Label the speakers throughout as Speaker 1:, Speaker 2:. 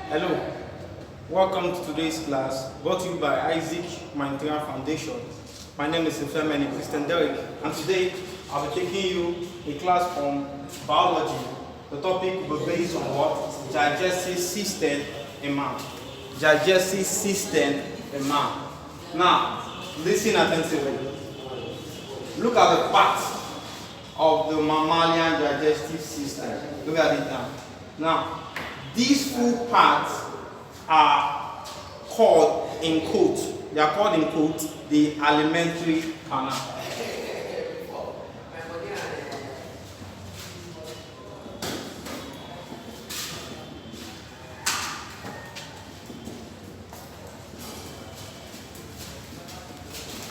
Speaker 1: Hello, welcome to today's class brought to you by Isaac Humanitarian Foundation. My name is Ifemeni Christian Derek, and today I'll be taking you a class from biology. The topic will be based on what? Digestive system in man. Digestive system in man. Now, listen attentively. Look at the parts of the mammalian digestive system. Look at it now. Now, these full parts are called in quotes. They are called in quotes the alimentary canal.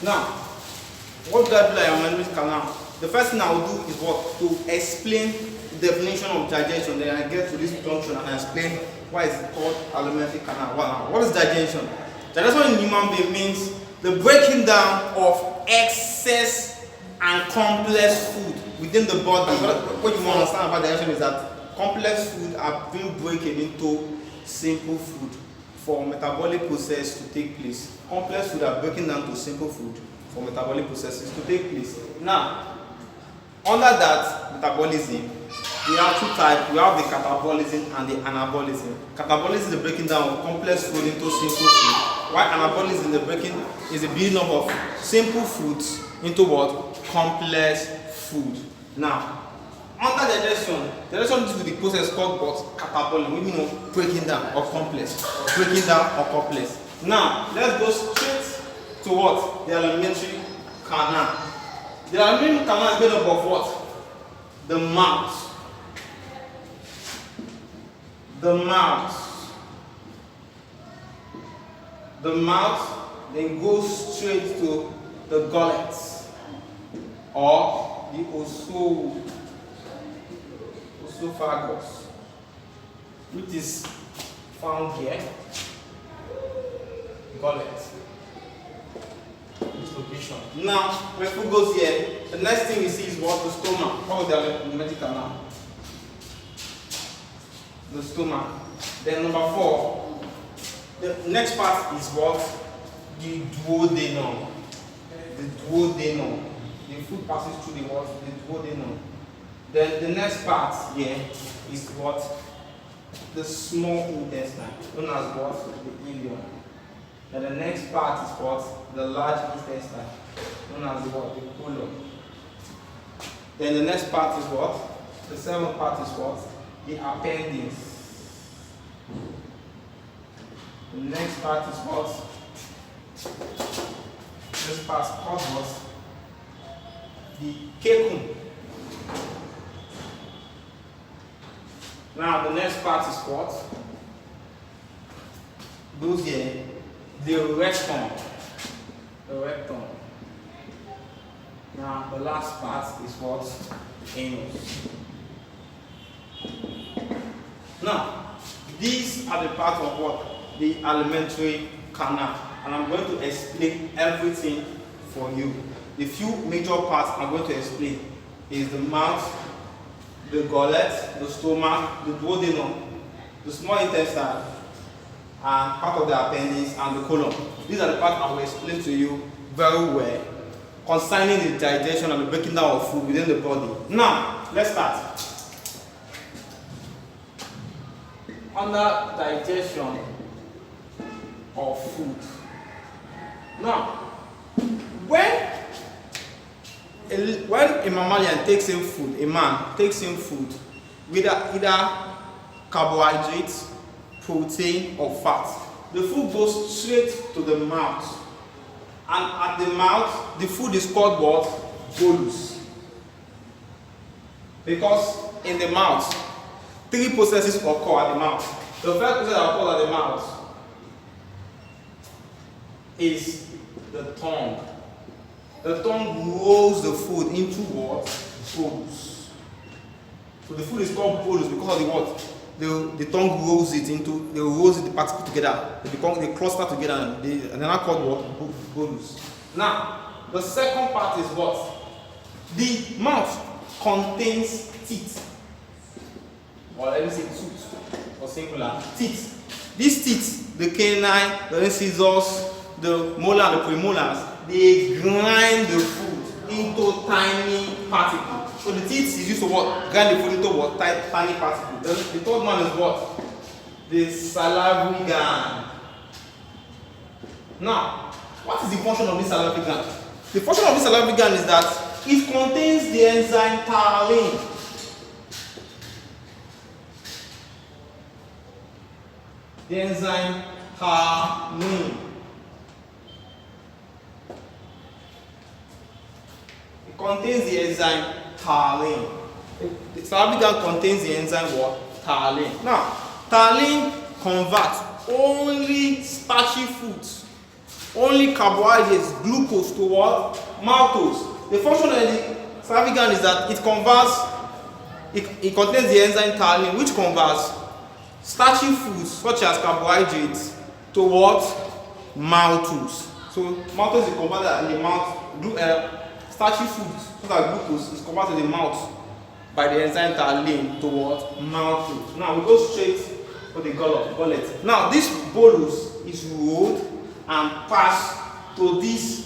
Speaker 1: Now, what do I do like alimentary canal? The first thing I will do is what? To explain the definition of digestion. Then I get to this junction and I explain why it's called alimentary canal. What is digestion? Digestion in human being means the breaking down of excess and complex food within the body. What you want to understand about digestion is that complex food are being broken into simple food for metabolic process to take place. Complex food are breaking down to simple food for metabolic processes to take place. Now, under that metabolism, we have two types. We have the catabolism and the anabolism. Catabolism is the breaking down of complex food into simple food, while anabolism is the building up of simple foods into what? Complex food. Now, under digestion is to the process called what? Catabolism, meaning of breaking down or complex. Breaking down or complex. Now, let's go straight to what? The alimentary canal. The alimentary canal is made up of what? The mouth. The mouth. The mouth then goes straight to the gullet or the esophagus, which is found here. Gullet. This location. Now, when food goes here, the next thing we see is what? The stomach. What is the alimentary canal? The stomach. Then number 4, the next part is what? The duodenum. The duodenum. The food passes through the what? The duodenum. Then the next part here is what? The small intestine, known as what? The ileum. And the next part is what? The large intestine, known as what? The colon. Then the next part is what? The 7th part is what? The appendix. The next part is what? This part is called what? The cecum. Now the next part is what? Those here, the rectum. The rectum. Now the last part is what? Anus. Now, these are the parts of what? The alimentary canal. And I'm going to explain everything for you. The few major parts I'm going to explain is the mouth, the gullet, the stomach, the duodenum, the small intestine, and part of the appendix and the colon. These are the parts I will explain to you very well concerning the digestion and the breaking down of food within the body. Now, let's start. Under digestion of food. Now, when a mammalian takes in food, a man takes in food, either carbohydrates, protein, or fat, the food goes straight to the mouth. And at the mouth, the food is called what? Bolus. Because in the mouth, 3 processes occur at the mouth. The first process that occurs at the mouth is the tongue. The tongue rolls the food into what? Bolus. So the food is called bolus because of the what? The tongue rolls it into, the particles together. They cluster together and they're not called what? Bolus. Now, the second part is what? The mouth contains teeth. Or let me say tooth, or singular, teeth. These teeth, the canine, the incisors, the molar, the premolars, they grind the food into tiny particles. So the teeth is used to what? Grind the food into what? Tiny particles. The third one is what? The salivary gland. Now, what is the function of this salivary gland? The function of this salivary gland is that it contains the enzyme taurine. The enzyme taurine. It contains the enzyme taurine. The salivary gland contains the enzyme what? Taurine. Now, taurine converts only starchy foods, only carbohydrates, glucose to what? Maltose. The function of the salivary gland is that it converts, it contains the enzyme taurine, which converts starchy foods such as carbohydrates to what? Maltose. So maltose is converted in the mouth. Starchy foods such as glucose is converted in the mouth by the enzyme taurine to what? Maltose. Now we go straight to the gullet. Now this bolus is rolled and passed to this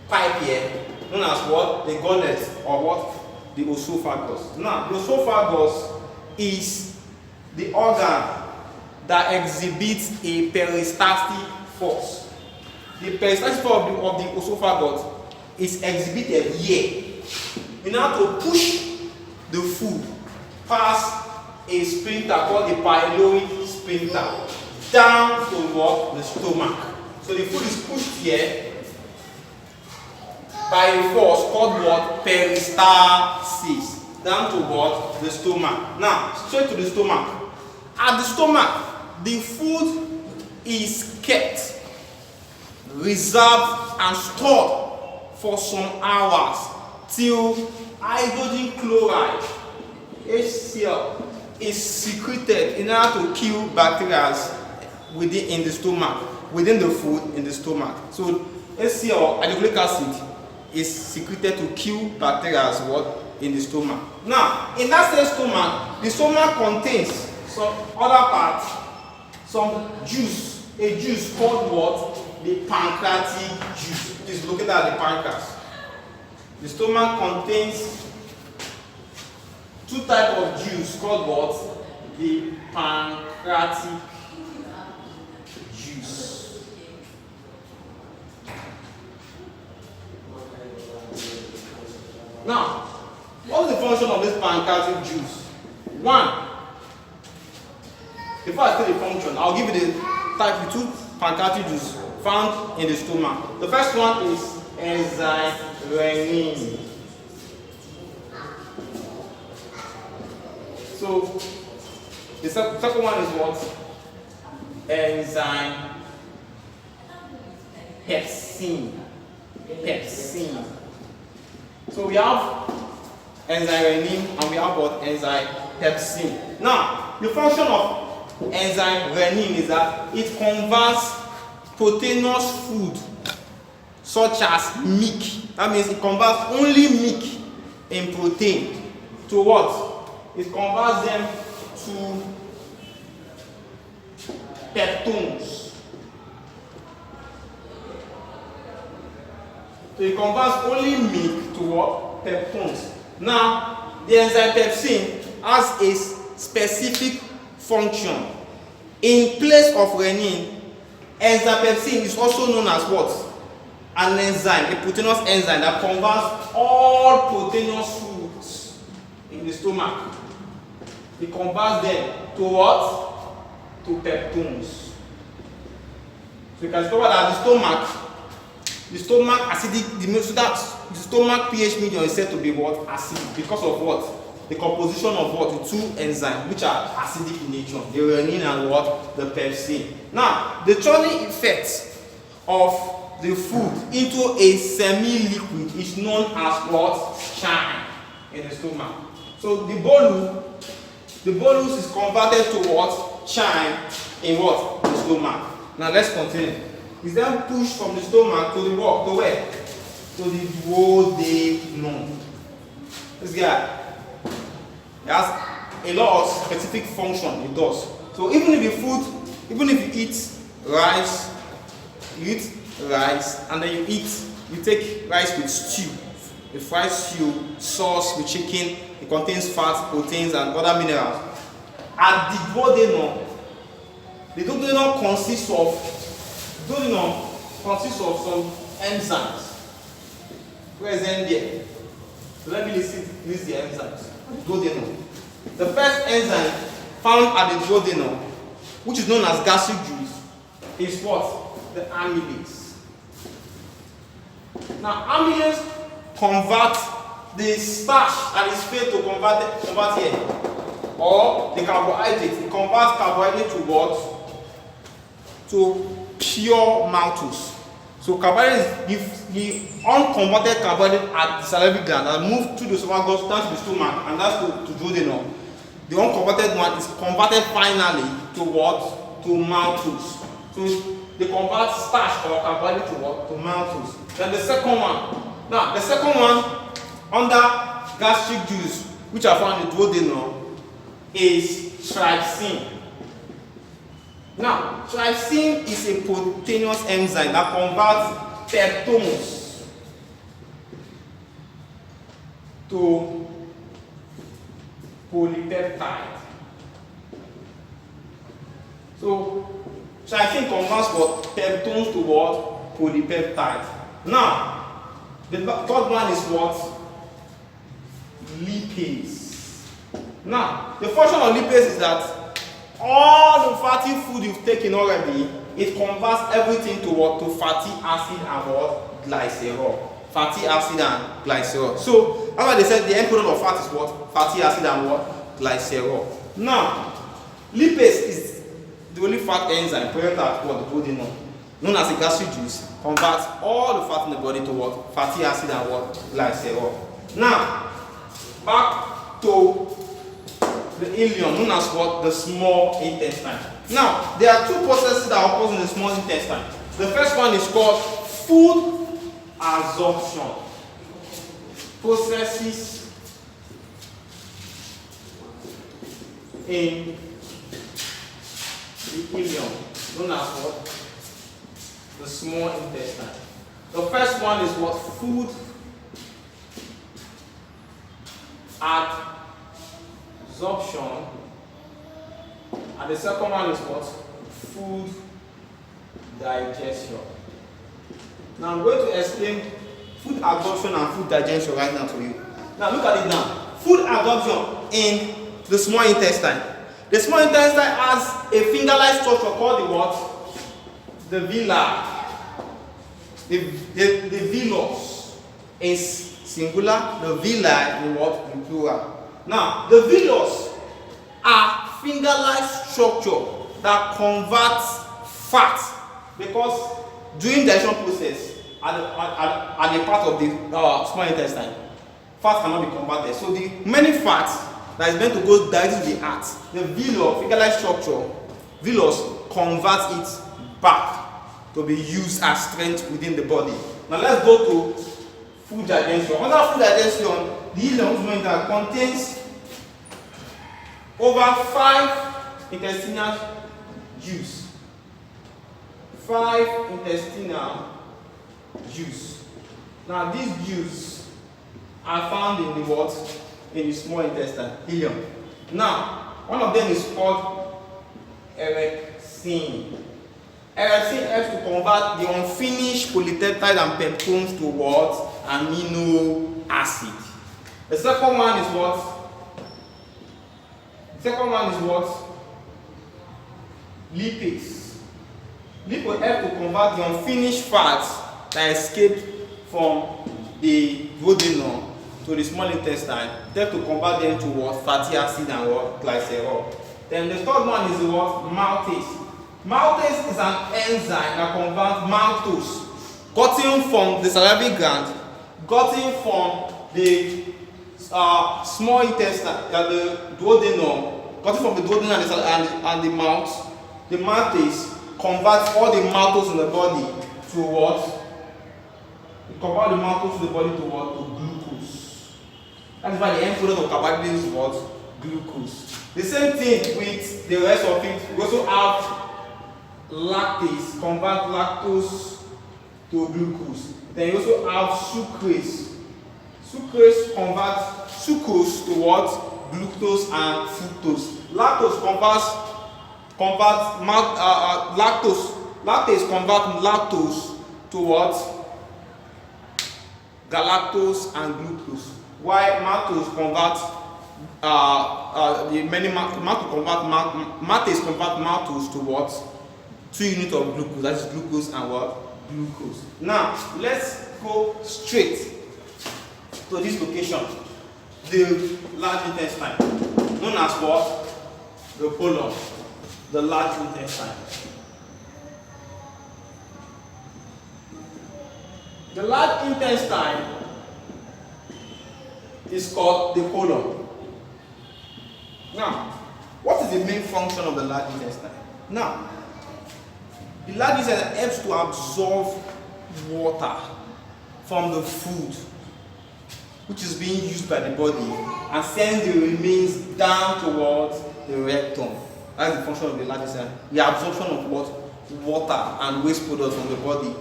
Speaker 1: pipe here, known as what? The gullet, or what? The esophagus. Now the esophagus is the organ that exhibits a peristaltic force. The peristaltic force of the esophagus is exhibited here. In order to push the food past a sphincter called the pyloric sphincter down to what? The stomach. So the food is pushed here by a force called what? Peristalsis down to what? The stomach. Now straight to the stomach. At the stomach, the food is kept, reserved and stored for some hours till hydrogen chloride, HCl, is secreted in order to kill bacteria within the stomach, within the food in the stomach. So HCl, hydrochloric acid, is secreted to kill bacteria what? In the stomach. Now, in that same stomach, the stomach contains some other parts, some juice, a juice called what? The pancreatic juice. It is located at the pancreas. The stomach contains two types of juice called what? The pancreatic juice. Now, what is the function of this pancreatic juice? One, before I say the function, I'll give you the type of two pancreatic juice found in the stomach. The first one is enzyme renin. So the second one is what? Enzyme pepsin. Pepsin. So we have enzyme renin and we have what? Enzyme pepsin. Now, the function of enzyme renin is that it converts proteinous food such as milk. That means it converts only milk in protein to what? It converts them to peptones. So it converts only milk to what? Peptones. Now, the enzyme pepsin has a specific function. In place of renin, enzyme pepsin is also known as what? An enzyme, a proteinous enzyme that converts all proteinous foods in the stomach. It converts them to what? To peptones. So you can discover that the stomach acidic, the stomach pH medium is said to be what? Acidic because of what? The composition of what? The two enzymes which are acidic in nature, the renin and what? The pepsin. Now, the churning effect of the food into a semi-liquid is known as what? Churn in the stomach. So the bolus is converted to what? Churn in what? The stomach. Now let's continue. It's then pushed from the stomach to the what? To where? To the duodenum. This guy, it has a lot of specific function it does. So even if the food even if you eat rice, and then you take rice with stew, a fried stew, sauce with chicken, it contains fats, proteins, and other minerals. At the duodenum, the duodenum consists of some enzymes present there. So let me list the enzymes. Duodenum. The first enzyme found at the duodenum, which is known as gastric juice, is what? The amylase. Now, amylase convert the starch that is failed to convert here, or the carbohydrate. It converts carbohydrate to what? To pure maltose. So carbohydrate is the unconverted carbohydrate at the salivary gland and move through the esophagus down to the stomach and that's to duodenum. The unconverted one is converted finally to what? To maltose. So they convert starch or carbohydrate to what? To maltose. Then the second one. Now the second one under gastric juice, which are found in the duodenum, is trypsin. Now, trypsin is a proteinous enzyme that converts peptones to polypeptide. So, trypsin converts what? Peptones to what? Polypeptide. Now, the third one is what? Lipase. Now, the function of lipase is that all the fatty food you've taken already, it converts everything to what? To fatty acid and what? Glycerol. Fatty acid and glycerol. So that's why they said the end product of fat is what? Fatty acid and what? Glycerol. Now, lipase is the only fat enzyme present at what? The duodenum, known as a gastric juice, converts all the fat in the body to what? Fatty acid and what? Glycerol. Now, back to the ileum, known as what? The small intestine. Now, there are two processes that occur in the small intestine. The first one is called food absorption. Processes in the ileum, known as what? The small intestine. The first one is what? Food absorption, and the second one is what? Food digestion. Now I'm going to explain food absorption and food digestion right now to you. Now look at it now. Food absorption in the small intestine. The small intestine has a finger-like structure called the what? The villi. The villus is singular, the villi in what? In plural. Now, the villus are finger-like structure that converts fat, because during the digestion process at the part of the small intestine, fat cannot be converted. So the many fats that is meant to go directly to the heart, the villus, finger-like structure, villus converts it back to be used as strength within the body. Now let's go to food digestion. Under food digestion, the ileum contains over 5 intestinal juice. 5 intestinal juice. Now these juice are found in the what? In the small intestine, ileum. Now, one of them is called erexin. Erexin helps to convert the unfinished polypeptide and peptones to what? Amino acid. The second one is what? Lipase. Lipase helps to convert the unfinished fats that escaped from the duodenum to the small intestine. Help to convert them to what? Fatty acid and what? Glycerol. Then the third one is what? Maltase. Maltase is an enzyme that converts maltose gotten from the salivary gland, gotten from the small intestine, the duodenum, gotten from the duodenum and the mouth. The maltase converts all the maltose in the body to what? It converts the maltose to the body to what? To glucose. That is why the end product of carbohydrate is what? Glucose. The same thing with the rest of it. We also have lactase, convert lactose to glucose. Then you also have sucrase. Sucrase converts sucrose to what? Glucose and fructose. Lactose lactase converts lactose to what? Galactose and glucose. While maltose converts maltase convert maltose to what? 2 units of glucose. That is glucose and what? Glucose. Now let's go straight to this location, the large intestine, known as what? The colon, the large intestine. The large intestine is called the colon. Now, what is the main function of the large intestine? Now, the large intestine helps to absorb water from the food which is being used by the body and send the remains down towards the rectum. That's the function of the large intestine. The absorption of what? Water and waste products from the body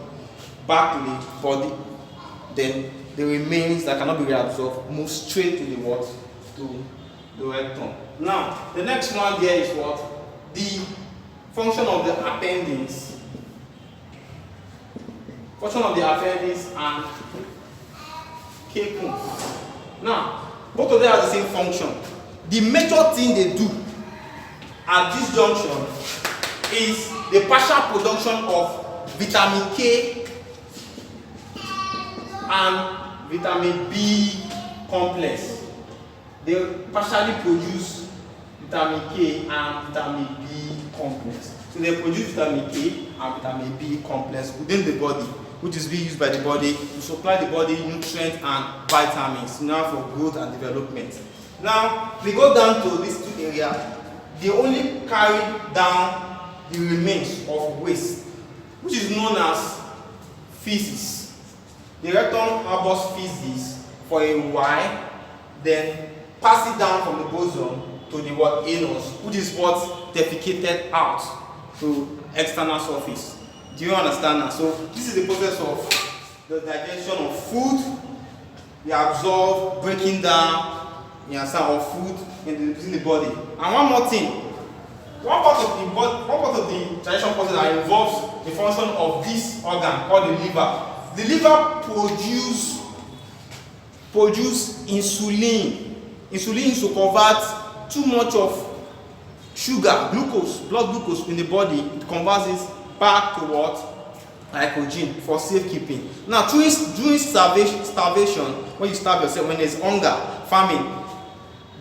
Speaker 1: back to the body. Then the remains that cannot be reabsorbed move straight to the what? To the rectum. Now, the next one there is what? The function of the appendix. Function of the appendix and cecum. Now, both of them have the same function. The major thing they do at this junction is the partial production of vitamin K and vitamin B complex. They partially produce vitamin K and vitamin B complex. So they produce vitamin K and vitamin B complex within the body, which is being used by the body to supply the body nutrients and vitamins now for growth and development. Now, we go down to these two areas. They only carry down the remains of waste, which is known as feces. The rectum harbors feces for a while, then pass it down from the bosom to the what? Anus, which is what? Defecated out to external surface. Do you understand now? So this is the process of the digestion of food. We absorb, breaking down, you understand, of food in the body. And one more thing, one part of the digestion process that involves the function of this organ called the liver. The liver produce insulin. Insulin is to convert too much of sugar, glucose, blood glucose in the body. It converts it back to what? Glycogen for safekeeping. Now, during starvation, when you starve yourself, when there's hunger, famine,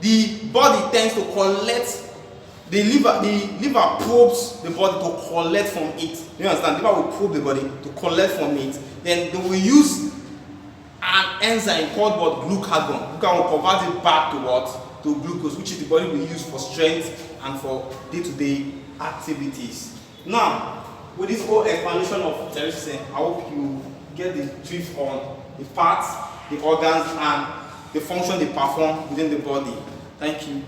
Speaker 1: the body tends to collect. The liver probes the body to collect from it. You understand? The liver will probe the body to collect from it. Then they will use an enzyme called what? Glucagon. Glucagon will convert it back to what? To glucose, which is the body will use for strength and for day-to-day activities. Now, with this whole explanation of terrorism, I hope you get the drift on the parts, the organs, and the function they perform within the body. Thank you.